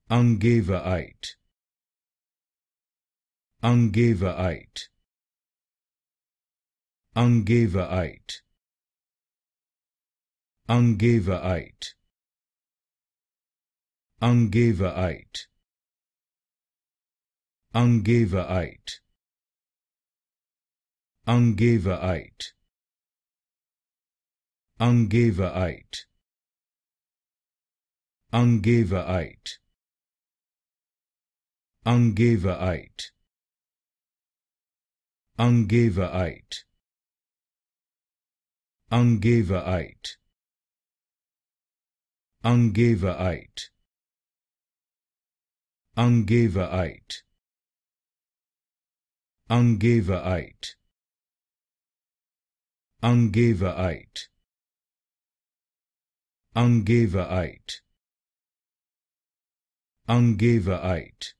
Ungavaite, Ungavaite, Ungavaite, Ungavaite, Ungavaite, Ungavaite, Ungavaite, Ungavaite, Ungavaite, Ungavaite, Ungavaite, Ungavaite, Ungavaite, Ungavaite, Ungavaite, Ungavaite, Ungavaite, Ungavaite,